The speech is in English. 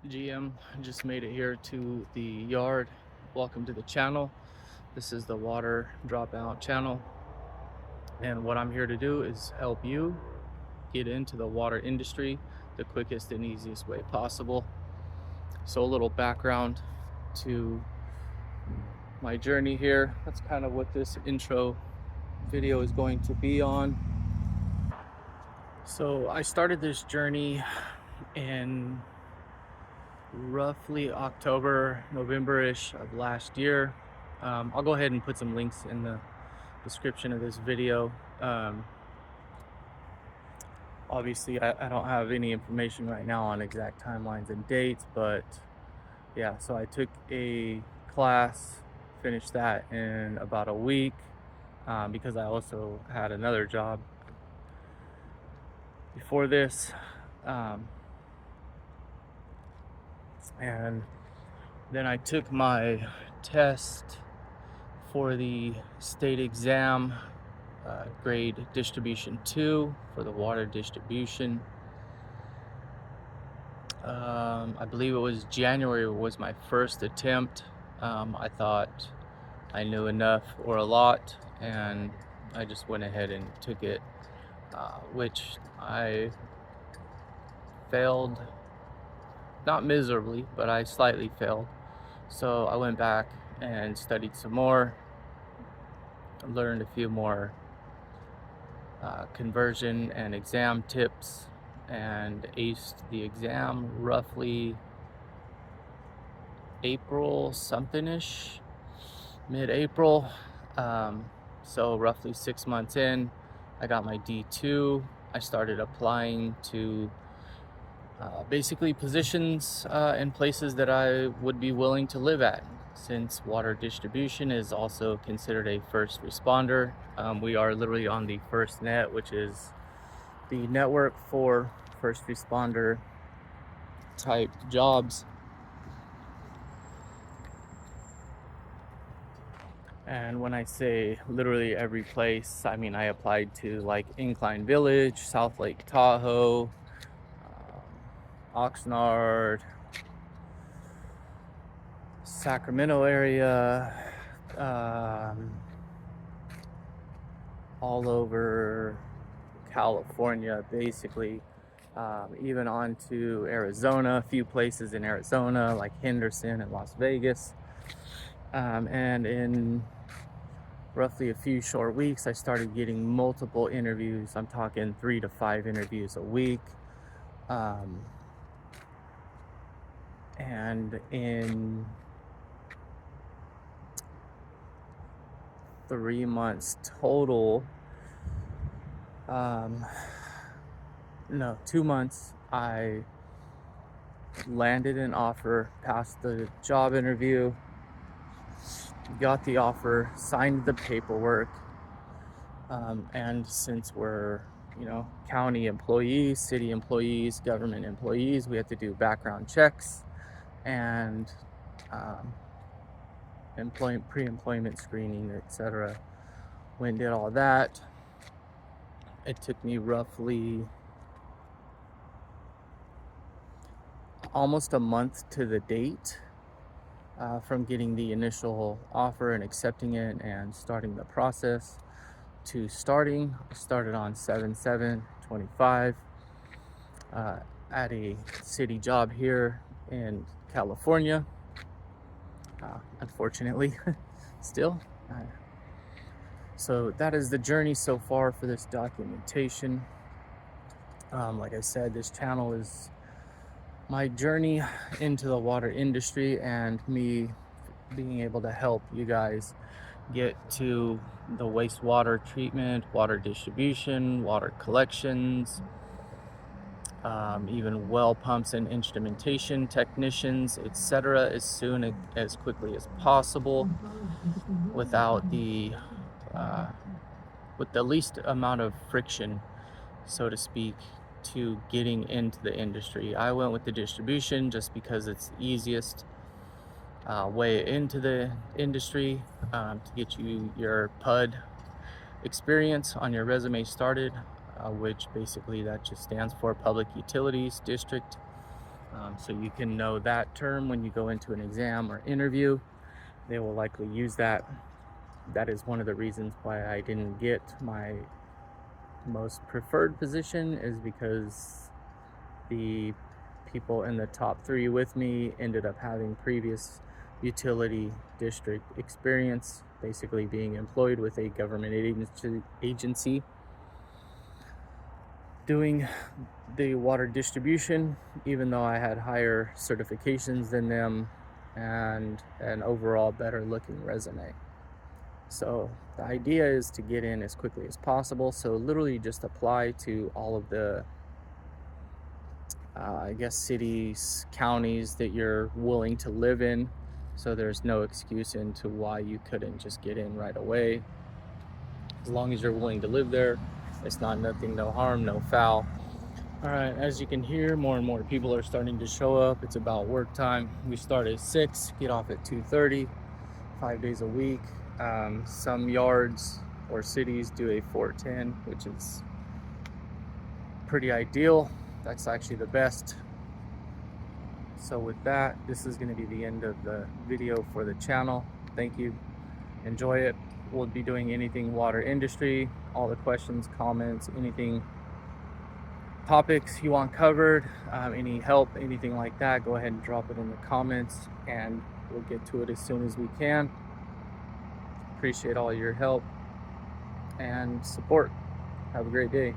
GM. Just made it here to the yard. Welcome to the channel. This is the water dropout channel, and what I'm here to do is help you get into the water industry the quickest and easiest way possible. So a little background to my journey here. That's kind of what this intro video is going to be on. So I started this journey in roughly October, November-ish of last year. I'll go ahead and put some links in the description of this video. Obviously, I don't have any information right now on exact timelines and dates, but yeah, so I took a class, finished that in about a week, because I also had another job before this. And then I took my test for the state exam, grade distribution 2 for the water distribution. I believe it was January was my first attempt. I thought I knew enough or a lot, and I just went ahead and took it, which I failed, not miserably, but I slightly failed. So I went back and studied some more, learned a few more conversion and exam tips, and aced the exam roughly April something-ish, mid-April. So roughly 6 months in, I got my D2. I started applying to basically positions in places that I would be willing to live at, since water distribution is also considered a first responder. We are literally on the first net, which is the network for first responder type jobs. And when I say literally every place, I mean I applied to like Incline Village, South Lake Tahoe, Oxnard, Sacramento area, all over California, basically, even on to Arizona, a few places in Arizona like Henderson and Las Vegas. And in roughly a few short weeks, I started getting multiple interviews. I'm talking 3 to 5 interviews a week. And in 3 months total, no, 2 months, I landed an offer, passed the job interview, got the offer, signed the paperwork. And since we're, county employees, city employees, government employees, we have to do background checks and pre-employment screening, etc. Went and did all that. It took me roughly almost a month to the date from getting the initial offer and accepting it and starting the process to starting. I started on 7/7/25 at a city job here in California, unfortunately. Still. So that is the journey so far for this documentation. Like I said, this channel is my journey into the water industry and me being able to help you guys get to the wastewater treatment, water distribution, water collections, even well pumps and instrumentation technicians, etc., as quickly as possible, without with the least amount of friction, so to speak, to getting into the industry. I went with the distribution just because it's the easiest way into the industry, to get you your PUD experience on your resume started, which basically that just stands for Public Utilities District. So you can know that term when you go into an exam or interview. They will likely use that. That is one of the reasons why I didn't get my most preferred position, is because the people in the top 3 with me ended up having previous utility district experience, basically being employed with a government agency doing the water distribution, even though I had higher certifications than them and an overall better looking resume. So the idea is to get in as quickly as possible. So literally just apply to all of the I guess cities, counties that you're willing to live in. So there's no excuse into why you couldn't just get in right away. As long as you're willing to live there, it's not nothing, no harm, no foul. All right, as you can hear, more and more people are starting to show up. It's about work time. We start at 6, get off at 2:30, 5 days a week. Some yards or cities do a 410, which is pretty ideal. That's actually the best. So with that, this is going to be the end of the video for the channel. Thank you. Enjoy it. We'll be doing anything water industry, all the questions, comments, anything, topics you want covered, any help, anything like that, go ahead and drop it in the comments and we'll get to it as soon as we can. Appreciate all your help and support. Have a great day.